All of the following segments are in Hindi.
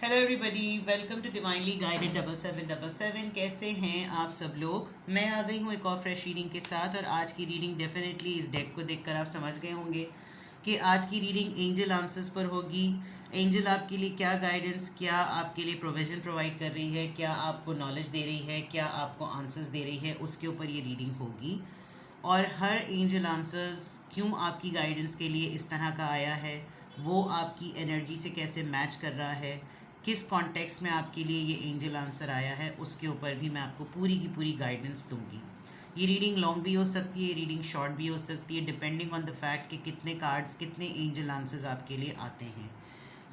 Hello everybody, welcome to divinely guided 7777। कैसे हैं आप सब लोग। मैं आ गई हूँ एक और फ्रेश रीडिंग के साथ। और आज की रीडिंग डेफिनेटली इस डेक को देखकर आप समझ गए होंगे कि आज की रीडिंग एंजल आंसर्स पर होगी। एंजल आपके लिए क्या गाइडेंस, क्या आपके लिए प्रोविजन प्रोवाइड कर रही है, क्या आपको नॉलेज दे रही है, क्या आपको आंसर्स दे रही है, उसके ऊपर ये रीडिंग होगी। और हर एंजल आंसर्स क्यों आपकी गाइडेंस के लिए इस तरह का आया है, वो आपकी एनर्जी से कैसे मैच कर रहा है, किस कॉन्टेक्स्ट में आपके लिए ये एंजल आंसर आया है, उसके ऊपर भी मैं आपको पूरी की पूरी गाइडेंस दूंगी। ये रीडिंग लॉन्ग भी हो सकती है, ये रीडिंग शॉर्ट भी हो सकती है, डिपेंडिंग ऑन द फैक्ट कि कितने कार्ड्स, कितने एंजल आंसर्स आपके लिए आते हैं।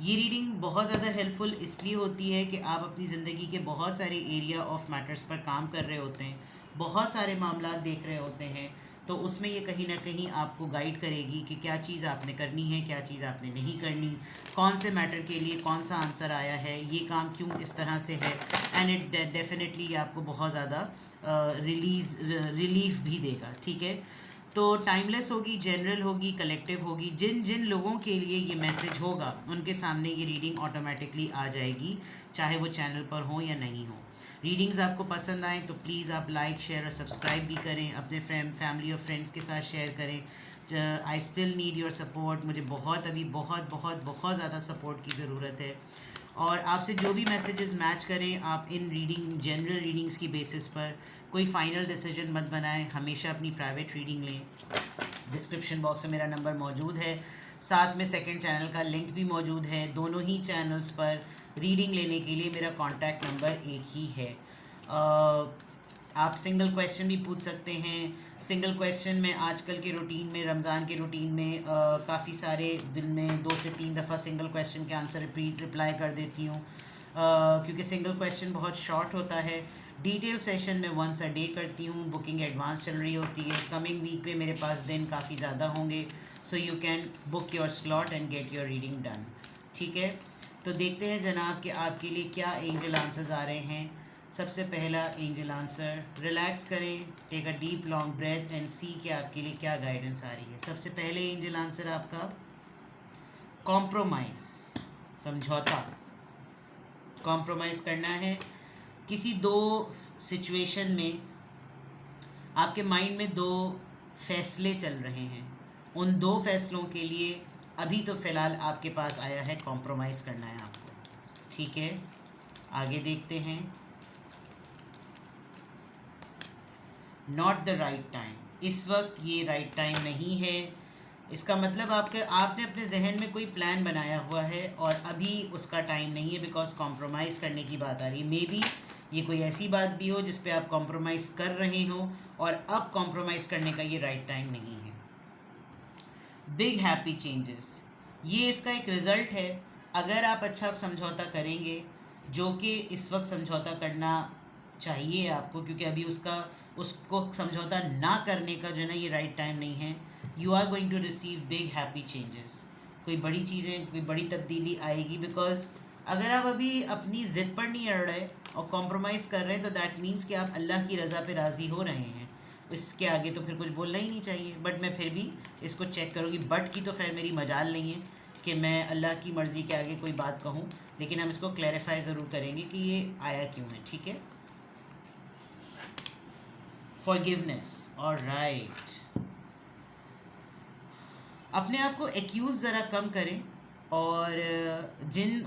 ये रीडिंग बहुत ज़्यादा हेल्पफुल इसलिए होती है कि आप अपनी ज़िंदगी के बहुत सारे एरिया ऑफ मैटर्स पर काम कर रहे होते हैं, बहुत सारे मामला देख रहे होते हैं। तो उसमें ये कहीं ना कहीं आपको गाइड करेगी कि क्या चीज़ आपने करनी है, क्या चीज़ आपने नहीं करनी, कौन से मैटर के लिए कौन सा आंसर आया है, ये काम क्यों इस तरह से है। एंड इट डेफिनेटली आपको बहुत ज़्यादा रिलीफ भी देगा। ठीक है, तो टाइमलेस होगी, जनरल होगी, कलेक्टिव होगी। जिन जिन लोगों के लिए ये मैसेज होगा उनके सामने ये रीडिंग ऑटोमेटिकली आ जाएगी, चाहे वो चैनल पर हो या नहीं हो। रीडिंग्स आपको पसंद आए तो प्लीज़ आप लाइक, शेयर और सब्सक्राइब भी करें, अपने फैमिली और फ्रेंड्स के साथ शेयर करें। I still need your support. मुझे अभी बहुत बहुत बहुत ज़्यादा सपोर्ट की ज़रूरत है। और आपसे जो भी मैसेजेस मैच करें, आप इन जनरल रीडिंग्स की बेसिस पर कोई फ़ाइनल डिसीजन मत बनाएं। हमेशा अपनी प्राइवेट रीडिंग लें। डिस्क्रिप्शन बॉक्स में मेरा नंबर मौजूद है, साथ में सेकंड चैनल का लिंक भी मौजूद है। दोनों ही चैनल्स पर रीडिंग लेने के लिए मेरा कॉन्टैक्ट नंबर एक ही है। आप सिंगल क्वेश्चन भी पूछ सकते हैं। सिंगल क्वेश्चन में आजकल के रूटीन में, रमज़ान के रूटीन में काफ़ी सारे दिन में 2 से 3 दफ़ा सिंगल क्वेश्चन के आंसर रिप्लाई कर देती हूँ, क्योंकि सिंगल क्वेश्चन बहुत शॉर्ट होता है। डिटेल सेशन में वंस अ डे करती हूँ। बुकिंग एडवांस चल रही होती है। कमिंग वीक पे मेरे पास दिन काफ़ी ज़्यादा होंगे, so you can book your slot and get your reading done. ठीक है, तो देखते हैं जनाब कि आपके लिए क्या एंजल आंसर्स आ रहे हैं। सबसे पहला एंजल आंसर, रिलैक्स करें, take a deep long breath and see कि आपके लिए क्या गाइडेंस आ रही है। सबसे पहले एंजल आंसर आपका कॉम्प्रोमाइज़, समझौता। कॉम्प्रोमाइज़ करना है किसी दो सिचुएशन में। आपके माइंड में दो फैसले चल रहे हैं, उन दो फैसलों के लिए अभी तो फ़िलहाल आपके पास आया है कॉम्प्रोमाइज़ करना है आपको। ठीक है, आगे देखते हैं। नॉट द राइट टाइम, इस वक्त ये राइट टाइम नहीं है। इसका मतलब आपने अपने जहन में कोई प्लान बनाया हुआ है और अभी उसका टाइम नहीं है, बिकॉज कॉम्प्रोमाइज़ करने की बात आ रही है। मे बी ये कोई ऐसी बात भी हो जिस पे आप कॉम्प्रोमाइज़ कर रहे हो और अब कॉम्प्रोमाइज़ करने का ये राइट टाइम नहीं है। बिग हैप्पी चेंजेस, ये इसका एक रिज़ल्ट है। अगर आप अच्छा समझौता करेंगे, जो कि इस वक्त समझौता करना चाहिए आपको, क्योंकि अभी उसको समझौता ना करने का जो है ना ये राइट टाइम नहीं है। You are going to receive big happy changes. कोई बड़ी चीज़ें, कोई बड़ी तब्दीली आएगी। बिकॉज अगर आप अभी अपनी ज़िद पर नहीं अड़ रहे और कॉम्प्रोमाइज़ कर रहे हैं, तो दैट मीन्स कि आप अल्लाह की रज़ा पे राज़ी हो रहे हैं। इसके आगे तो फिर कुछ बोलना ही नहीं चाहिए। बट मैं फिर भी इसको चेक करूँगी। बट की तो खैर मेरी मजाल नहीं है कि मैं अल्लाह की मर्ज़ी के आगे कोई बात कहूँ, लेकिन हम इसको क्लैरिफाई ज़रूर करेंगे कि ये आया क्यों है। ठीक है, फॉरगिवनेस और राइट। अपने आप को एक्यूज़ ज़रा कम करें। और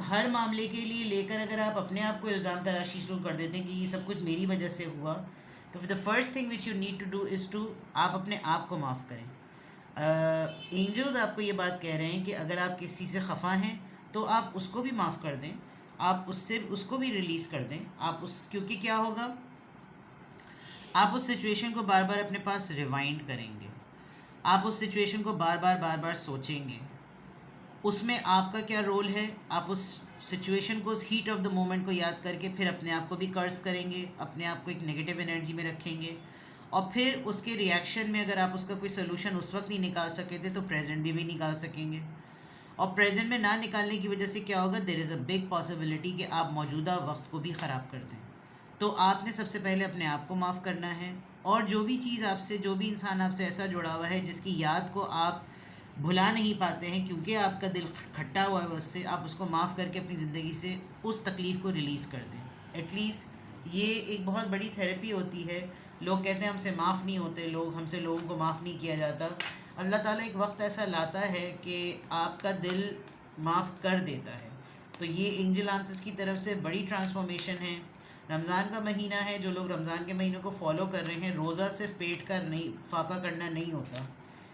हर मामले के लिए लेकर अगर आप अपने आप को इल्ज़ाम तराशी शुरू कर देते हैं कि ये सब कुछ मेरी वजह से हुआ, तो the first thing which you need to do is to, आप अपने आप को माफ़ करें। एंजल्स आपको ये बात कह रहे हैं कि अगर आप किसी से खफा हैं तो आप उसको भी माफ़ कर दें, आप उसको भी रिलीज़ कर दें। क्योंकि क्या होगा, आप उस सिचुएशन को बार बार अपने पास रिवाइंड करेंगे, आप उस सिचुएशन को बार बार सोचेंगे। उसमें आपका क्या रोल है, आप उस सिचुएशन को, उस हीट ऑफ द मोमेंट को याद करके फिर अपने आप को भी कर्स करेंगे, अपने आप को एक नेगेटिव एनर्जी में रखेंगे। और फिर उसके रिएक्शन में अगर आप उसका कोई सोल्यूशन उस वक्त नहीं निकाल सके थे, तो प्रेजेंट भी निकाल सकेंगे। और प्रेजेंट में ना निकालने की वजह से क्या होगा, there is a big possibility कि आप मौजूदा वक्त को भी ख़राब कर दें। तो आपने सबसे पहले अपने आप को माफ़ करना है। और जो भी चीज़ आपसे, जो भी इंसान आपसे ऐसा जुड़ा हुआ है जिसकी याद को आप भुला नहीं पाते हैं क्योंकि आपका दिल खट्टा हुआ है उससे, आप उसको माफ़ करके अपनी ज़िंदगी से उस तकलीफ़ को रिलीज़ कर दें। एटलीस्ट ये एक बहुत बड़ी थेरेपी होती है। लोग कहते हैं हमसे माफ़ नहीं होते लोग, हमसे लोगों को माफ़ नहीं किया जाता। अल्लाह ताला एक वक्त ऐसा लाता है कि आपका दिल माफ़ कर देता है। तो ये एंजल आंसर्स की तरफ से बड़ी ट्रांसफॉर्मेशन है। रमज़ान का महीना है, जो लोग रमज़ान के महीनों को फॉलो कर रहे हैं, रोज़ा सिर्फ पेट का नहीं, फाका करना नहीं होता।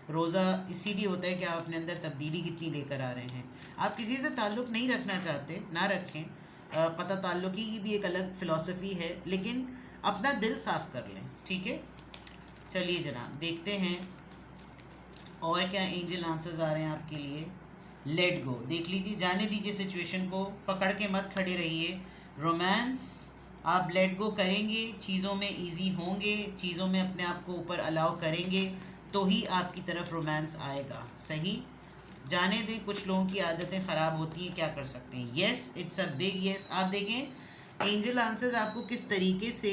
रोज़ा इसीलिए होता है कि आप अपने अंदर तब्दीली कितनी लेकर आ रहे हैं। आप किसी से ताल्लुक़ नहीं रखना चाहते, ना रखें। कता ताल्लुक़ी की भी एक अलग फ़िलॉसफ़ी है, लेकिन अपना दिल साफ़ कर लें, ठीक है। चलिए जनाब, देखते हैं और क्या एंजल आंसर्स आ रहे हैं आपके लिए। लेट गो, देख लीजिए, जाने दीजिए सिचुएशन को, पकड़ के मत खड़े रहिए। रोमांस, आप लेट गो करेंगे, चीज़ों में इजी होंगे, चीज़ों में अपने आप को ऊपर अलाउ करेंगे, तो ही आपकी तरफ रोमांस आएगा। सही, जाने दें, कुछ लोगों की आदतें ख़राब होती हैं, क्या कर सकते हैं। Yes, it's a big yes. आप देखें एंजल आंसर्स आपको किस तरीके से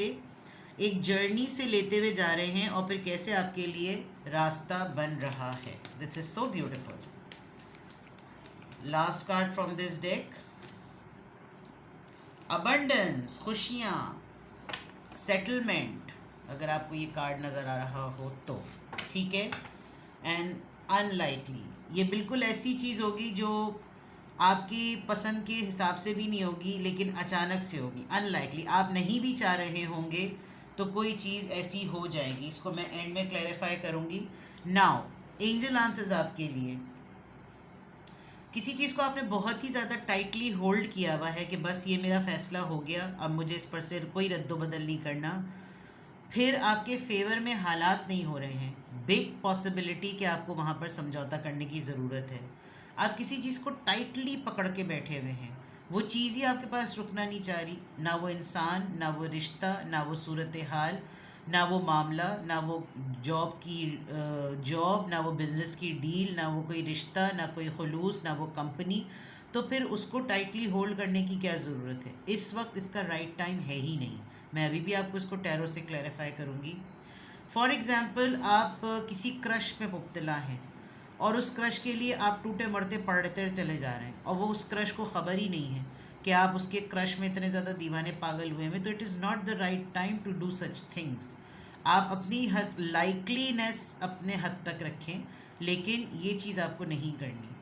एक जर्नी से लेते हुए जा रहे हैं और फिर कैसे आपके लिए रास्ता बन रहा है। This is so beautiful. Last card from this deck, abundance, खुशियाँ, सेटलमेंट, अगर आपको ये कार्ड नज़र आ रहा हो तो, ठीक है। एंड अनलाइकली, ये बिल्कुल ऐसी चीज़ होगी जो आपकी पसंद के हिसाब से भी नहीं होगी, लेकिन अचानक से होगी। अनलाइकली, आप नहीं भी चाह रहे होंगे तो कोई चीज़ ऐसी हो जाएगी। इसको मैं एंड में क्लैरिफाई करूँगी। नाउ एंजल आंसर्स आपके लिए, किसी चीज़ को आपने बहुत ही ज़्यादा टाइटली होल्ड किया हुआ है कि बस ये मेरा फ़ैसला हो गया, अब मुझे इस पर से कोई रद्दोबदल नहीं करना। फिर आपके फेवर में हालात नहीं हो रहे हैं, बिग पॉसिबिलिटी कि आपको वहाँ पर समझौता करने की ज़रूरत है। आप किसी चीज़ को टाइटली पकड़ के बैठे हुए हैं, वो चीज़ ही आपके पास रुकना नहीं चाह रही। ना वो इंसान, ना वो रिश्ता, ना वो सूरत हाल, ना वो मामला, ना वो जॉब, ना वो बिज़नेस की डील, ना वो कोई रिश्ता, ना कोई खुलूस, ना वो कंपनी। तो फिर उसको टाइटली होल्ड करने की क्या ज़रूरत है। इस वक्त इसका राइट टाइम है ही नहीं। मैं अभी भी आपको इसको टैरो से क्लैरिफाई करूँगी। फॉर एग्ज़ाम्पल, आप किसी क्रश में मुब्तला हैं और उस क्रश के लिए आप टूटे मरते पढ़ते चले जा रहे हैं, और वो उस क्रश को ख़बर ही नहीं है कि आप उसके क्रश में इतने ज़्यादा दीवाने पागल हुए हैं। तो it is not the right time to do such things. आप अपनी हद लाइकलीनेस अपने हद तक रखें, लेकिन ये चीज़ आपको नहीं करनी।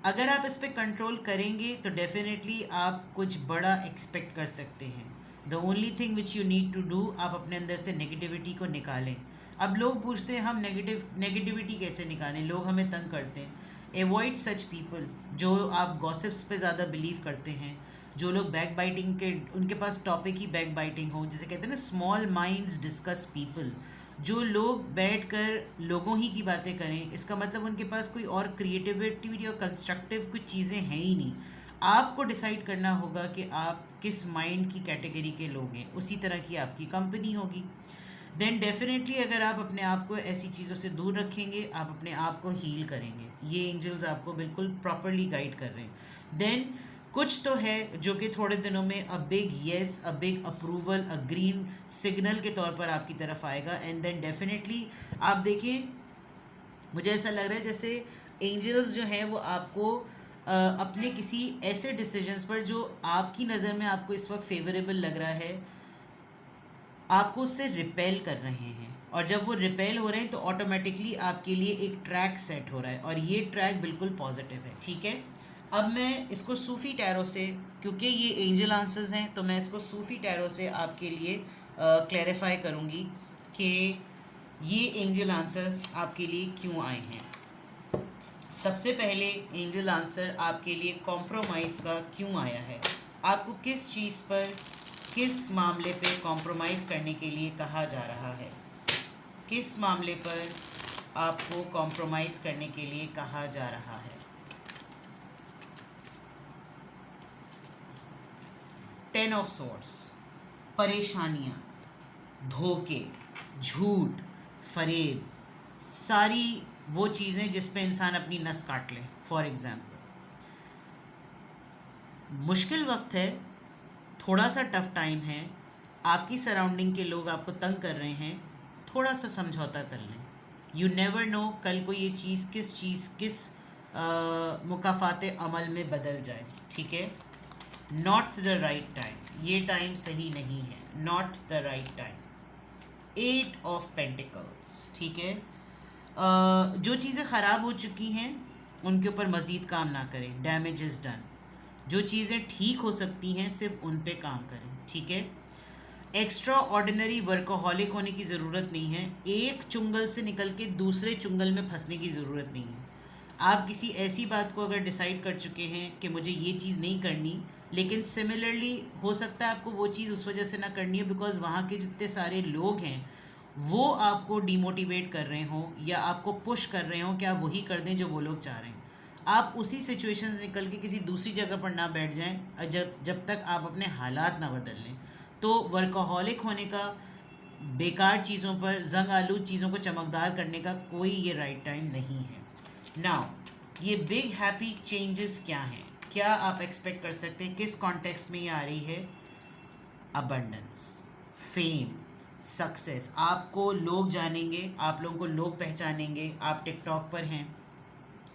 अगर आप इस पर कंट्रोल करेंगे तो डेफिनेटली आप कुछ बड़ा एक्सपेक्ट कर सकते हैं। The only thing which you need to do, आप अपने अंदर से नेगेटिविटी को निकालें। अब लोग पूछते हैं हम नेगेटिविटी कैसे निकालें, लोग हमें तंग करते हैं। एवॉइड सच पीपल, जो आप गॉसिप्स पे ज़्यादा बिलीव करते हैं, जो लोग बैक बाइटिंग के, उनके पास टॉपिक ही बैक बाइटिंग हो, जिसे कहते हैं ना स्मॉल माइंड्स डिस्कस पीपल। जो लोग बैठकर लोगों ही की बातें करें, इसका मतलब उनके पास कोई और क्रिएटिविटी और कंस्ट्रक्टिव कुछ चीज़ें हैं ही नहीं। आपको डिसाइड करना होगा कि आप किस माइंड की कैटेगरी के लोग हैं, उसी तरह की आपकी कंपनी होगी। देन डेफिनेटली अगर आप अपने आप को ऐसी चीज़ों से दूर रखेंगे, आप अपने आप को हील करेंगे। ये एंजल्स आपको बिल्कुल प्रॉपरली गाइड कर रहे हैं। देन कुछ तो है जो कि थोड़े दिनों में a big yes, a big approval, a green signal के तौर पर आपकी तरफ आएगा। एंड देन डेफिनेटली आप देखिए, मुझे ऐसा लग रहा है जैसे एंजल्स जो हैं वो आपको अपने किसी ऐसे डिसीजंस पर जो आपकी नज़र में आपको इस वक्त फेवरेबल लग रहा है, आपको उससे रिपेल कर रहे हैं। और जब वो रिपेल हो रहे हैं तो ऑटोमेटिकली आपके लिए एक ट्रैक सेट हो रहा है, और ये ट्रैक बिल्कुल पॉजिटिव है, ठीक है। अब मैं इसको सूफ़ी टैरो से, क्योंकि ये एंजल आंसर्स हैं, तो मैं इसको सूफ़ी टैरो से आपके लिए क्लैरिफाई करूँगी कि ये एंजल आंसर्स आपके लिए क्यों आए हैं। सबसे पहले एंजल आंसर आपके लिए कॉम्प्रोमाइज़ का क्यों आया है। आपको किस चीज़ पर, किस मामले पे कॉम्प्रोमाइज़ करने के लिए कहा जा रहा है, किस मामले पर आपको कॉम्प्रोमाइज़ करने के लिए कहा जा रहा है। 10 ऑफ सोर्ड्स, परेशानियाँ, धोखे, झूठ, फरेब, सारी वो चीज़ें जिस पे इंसान अपनी नस काट ले। फॉर एग्ज़ाम्पल, मुश्किल वक्त है, थोड़ा सा टफ टाइम है, आपकी सराउंडिंग के लोग आपको तंग कर रहे हैं, थोड़ा सा समझौता कर लें। यू नेवर नो कल को ये चीज़ किस मुकाफ़ाते अमल में बदल जाए, ठीक है। नॉट द राइट टाइम, ये टाइम सही नहीं है, not the right time. 8 of pentacles, ठीक है। जो चीज़ें ख़राब हो चुकी हैं उनके ऊपर मज़ीद काम ना करें, डैमेज इज़ डन। जो चीज़ें ठीक हो सकती हैं सिर्फ उन पे काम करें, ठीक है। एक्स्ट्रा ऑर्डिनरी वर्कोहॉलिक होने की ज़रूरत नहीं है, एक चुंगल से निकल के दूसरे चुंगल में फंसने की ज़रूरत नहीं है। आप किसी ऐसी बात को अगर डिसाइड कर चुके हैं कि मुझे ये चीज़ नहीं करनी, लेकिन सिमिलरली हो सकता है आपको वो चीज़ उस वजह से ना करनी है बिकॉज़ वहाँ के जितने सारे लोग हैं वो आपको डिमोटिवेट कर रहे हों या आपको पुश कर रहे हों कि आप वही कर दें जो वो लोग चाह रहे हैं। आप उसी सिचुएशन से निकल के किसी दूसरी जगह पर ना बैठ जाएं जब तक आप अपने हालात ना बदल लें। तो वर्कोहॉलिक होने का, बेकार चीज़ों पर जंग आलू चीज़ों को चमकदार करने का कोई ये राइट टाइम नहीं है। नाउ ये बिग हैप्पी चेंजेस क्या हैं, क्या आप एक्सपेक्ट कर सकते हैं, किस कॉन्टेक्स्ट में ये आ रही है? अबंडेंस, फेम, सक्सेस, आपको लोग जानेंगे, आप लोगों को लोग पहचानेंगे। आप टिकटॉक पर हैं,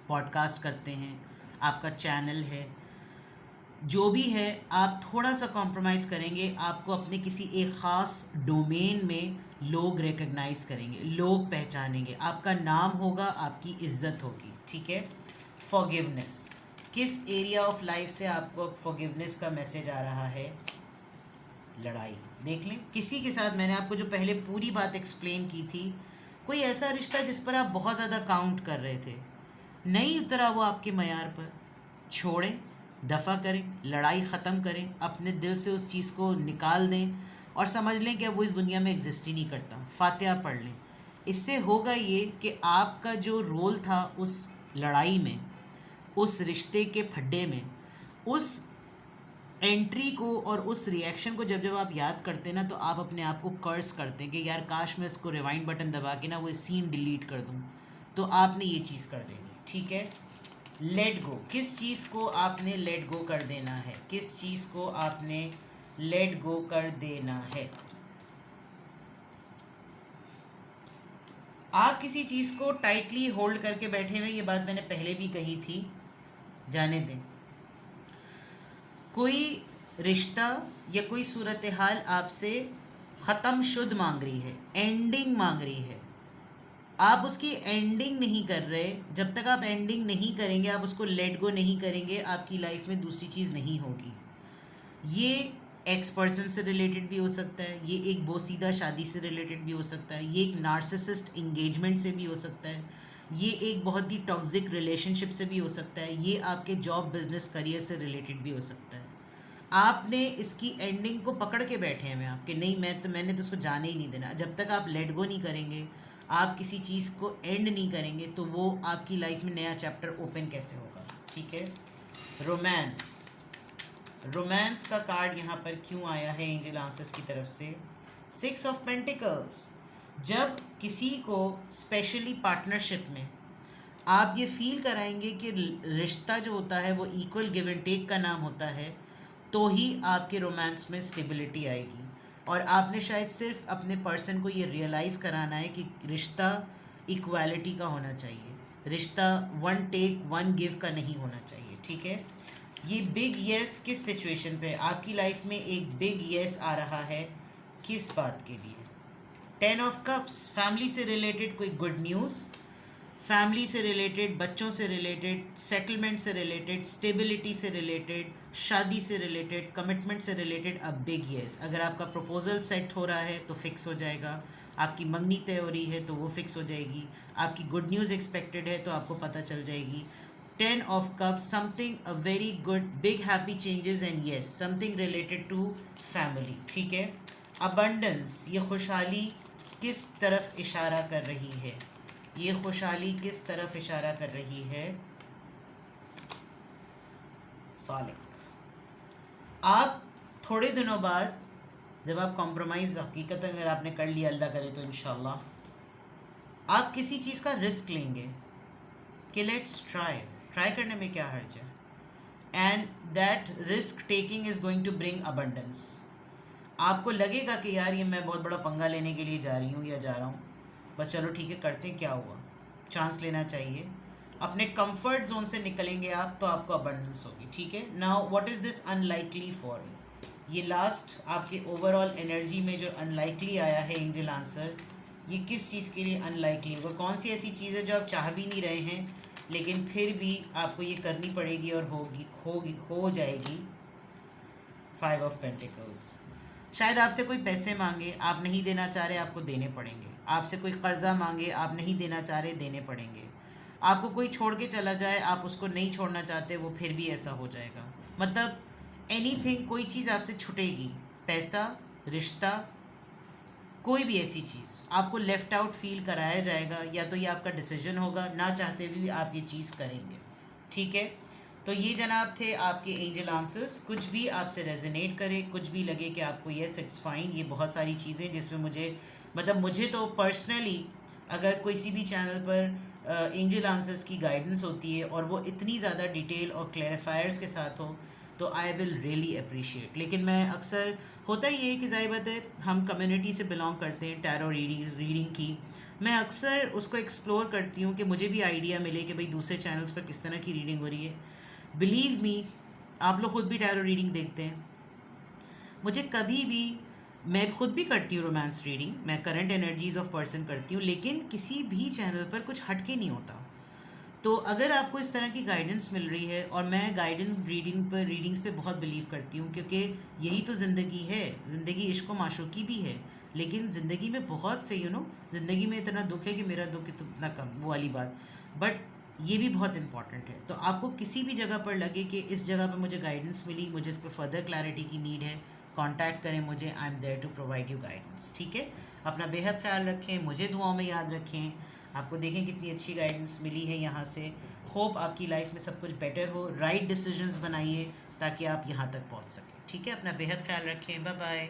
पॉडकास्ट करते हैं, आपका चैनल है, जो भी है, आप थोड़ा सा कॉम्प्रोमाइज़ करेंगे, आपको अपने किसी एक ख़ास डोमेन में लोग रिकग्नाइज़ करेंगे, लोग पहचानेंगे, आपका नाम होगा, आपकी इज्जत होगी, ठीक है। फॉरगिवनेस, किस एरिया ऑफ लाइफ से आपको फॉरगिवनेस का मैसेज आ रहा है? लड़ाई, देख लें किसी के साथ, मैंने आपको जो पहले पूरी बात एक्सप्लेन की थी, कोई ऐसा रिश्ता जिस पर आप बहुत ज़्यादा काउंट कर रहे थे, नहीं उतरा वो आपके मयार पर, छोड़ें, दफ़ा करें, लड़ाई ख़त्म करें, अपने दिल से उस चीज़ को निकाल दें और समझ लें कि अब वो इस दुनिया में एग्जिस्ट ही नहीं करता, फातिहा पढ़ लें। इससे होगा ये कि आपका जो रोल था उस लड़ाई में, उस रिश्ते के फड्डे में, उस एंट्री को और उस रिएक्शन को जब आप याद करते हैं ना, तो आप अपने आप को कर्स करते हैं कि यार काश मैं इसको रिवाइंड बटन दबा के ना वो सीन डिलीट कर दूँ। तो आपने ये चीज़ कर देनी, ठीक है। लेट गो, किस चीज़ को आपने लेट गो कर देना है, किस चीज़ को आपने लेट गो कर देना है? आप किसी चीज़ को टाइटली होल्ड करके बैठे हुए, ये बात मैंने पहले भी कही थी, जाने दें। कोई रिश्ता या कोई सूरत हाल आपसे ख़त्म शुद्ध मांग रही है, एंडिंग मांग रही है, आप उसकी एंडिंग नहीं कर रहे। जब तक आप एंडिंग नहीं करेंगे, आप उसको लेट गो नहीं करेंगे, आपकी लाइफ में दूसरी चीज़ नहीं होगी। ये एक्स पर्सन से रिलेटेड भी हो सकता है, ये एक बोसीदा शादी से रिलेटेड भी हो सकता है, ये एक नार्सिसिस्ट इंगेजमेंट से भी हो सकता है, ये एक बहुत ही टॉक्सिक रिलेशनशिप से भी हो सकता है, ये आपके जॉब बिजनेस करियर से रिलेटेड भी हो सकता है। आपने इसकी एंडिंग को पकड़ के बैठे हैं, आपके नहीं, मैंने तो उसको जाने ही नहीं देना। जब तक आप लेट गो नहीं करेंगे, आप किसी चीज़ को एंड नहीं करेंगे, तो वो आपकी लाइफ में नया चैप्टर ओपन कैसे होगा, ठीक है। रोमांस, रोमांस का कार्ड यहाँ पर क्यों आया है एंजल आंसर्स की तरफ से? 6 ऑफ पेंटिकल्स, जब किसी को स्पेशली पार्टनरशिप में आप ये फील कराएंगे कि रिश्ता जो होता है वो इक्वल गिव एंड टेक का नाम होता है, तो ही आपके रोमांस में स्टेबिलिटी आएगी। और आपने शायद सिर्फ अपने पर्सन को ये रियलाइज़ कराना है कि रिश्ता इक्वालिटी का होना चाहिए, रिश्ता वन टेक वन गिव का नहीं होना चाहिए, ठीक है। ये बिग येस किस सिचुएशन पे? आपकी लाइफ में एक बिग येस आ रहा है, किस बात के लिए? 10 ऑफ कप्स, फैमिली से रिलेटेड कोई गुड न्यूज़, फैमिली से रिलेटेड, बच्चों से रिलेटेड, सेटलमेंट से रिलेटेड, स्टेबिलिटी से रिलेटेड, शादी से रिलेटेड, कमिटमेंट से रिलेटेड, अ बिग येस। अगर आपका प्रपोजल सेट हो रहा है तो फिक्स हो जाएगा, आपकी मंगनी तय हो रही है तो वो फिक्स हो जाएगी, आपकी गुड न्यूज़ एक्सपेक्टेड है तो आपको पता चल जाएगी। 10 of cups, something a very good big happy changes and yes, something related to family, ठीक है। अबंडेंस, ये खुशहाली किस तरफ इशारा कर रही है? ये खुशहाली किस तरफ इशारा कर रही है? सालिक, आप थोड़े दिनों बाद जब आप कॉम्प्रोमाइज़ हकीकत अगर आपने कर लिया, अल्लाह करे तो इंशाल्लाह आप किसी चीज़ का रिस्क लेंगे कि लेट्स ट्राई करने में क्या हर्ज है, and that risk taking is going to bring abundance. आपको लगेगा कि यार ये मैं बहुत बड़ा पंगा लेने के लिए जा रही हूँ या जा रहा हूँ, बस चलो ठीक है करते हैं, क्या हुआ, चांस लेना चाहिए। अपने कंफर्ट जोन से निकलेंगे आप तो आपको अबंडेंस होगी, ठीक है। Now what is this unlikely for? ये लास्ट आपके ओवरऑल एनर्जी में जो अनलाइकली आया है एंजल आंसर, ये किस चीज़ के लिए अनलाइकली होगा? कौन सी ऐसी चीज़ है जो आप चाह भी नहीं रहे हैं लेकिन फिर भी आपको ये करनी पड़ेगी और हो जाएगी? 5 ऑफ पेंटिकल्स। शायद आपसे कोई पैसे मांगे, आप नहीं देना चाह रहे, आपको देने पड़ेंगे। आपसे कोई कर्जा मांगे, आप नहीं देना चाह रहे, देने पड़ेंगे। आपको कोई छोड़ के चला जाए, आप उसको नहीं छोड़ना चाहते, वो फिर भी ऐसा हो जाएगा। मतलब एनीथिंग, कोई चीज़ आपसे छुटेगी, पैसा, रिश्ता, कोई भी ऐसी चीज़ आपको लेफ़्ट आउट फील कराया जाएगा, या तो ये आपका डिसीजन होगा, ना चाहते भी आप ये चीज़ करेंगे, ठीक है। तो ये जनाब थे आपके एंजल आंसर्स। कुछ भी आपसे रेजोनेट करे, कुछ भी लगे कि आपको येस इट्स फाइन, ये बहुत सारी चीज़ें जिसमें मुझे तो पर्सनली अगर किसी भी चैनल पर एंजल आंसर्स की गाइडेंस होती है और वो इतनी ज़्यादा डिटेल और क्लैरिफायर्स के साथ हो तो आई विल रियली अप्रिशिएट। लेकिन मैं अक्सर, होता ही है कि ज़ाहिर बात है हम कम्युनिटी से बिलोंग करते हैं टैरो रीडिंग की, मैं अक्सर उसको एक्सप्लोर करती हूँ कि मुझे भी आइडिया मिले कि भाई दूसरे चैनल्स पर किस तरह की रीडिंग हो रही है। बिलीव मी, आप लोग खुद भी टैरो रीडिंग देखते हैं, मुझे कभी भी, मैं खुद भी करती हूँ रोमांस रीडिंग, मैं करंट एनर्जीज ऑफ पर्सन करती हूँ, लेकिन किसी भी चैनल पर कुछ हटके नहीं होता। तो अगर आपको इस तरह की गाइडेंस मिल रही है, और मैं गाइडेंस रीडिंग्स पे बहुत बिलीव करती हूँ, क्योंकि यही तो ज़िंदगी है। ज़िंदगी इश्क व माशूकी भी है, लेकिन ज़िंदगी में बहुत से ज़िंदगी में इतना दुख है कि मेरा दुख इतना कम, वो वाली बात। बट ये भी बहुत इंपॉर्टेंट है। तो आपको किसी भी जगह पर लगे कि इस जगह पर मुझे गाइडेंस मिली, मुझे इस पर फर्दर क्लैरिटी की नीड है, कांटेक्ट करें मुझे, I am there to provide you guidance, ठीक है। अपना बेहद ख्याल रखें, मुझे दुआओं में याद रखें। आपको देखें कितनी अच्छी गाइडेंस मिली है यहाँ से। होप आपकी लाइफ में सब कुछ बेटर हो, राइट डिसीजंस बनाइए ताकि आप यहाँ तक पहुँच सकें, ठीक है। अपना बेहद ख्याल रखें, बाय बाय।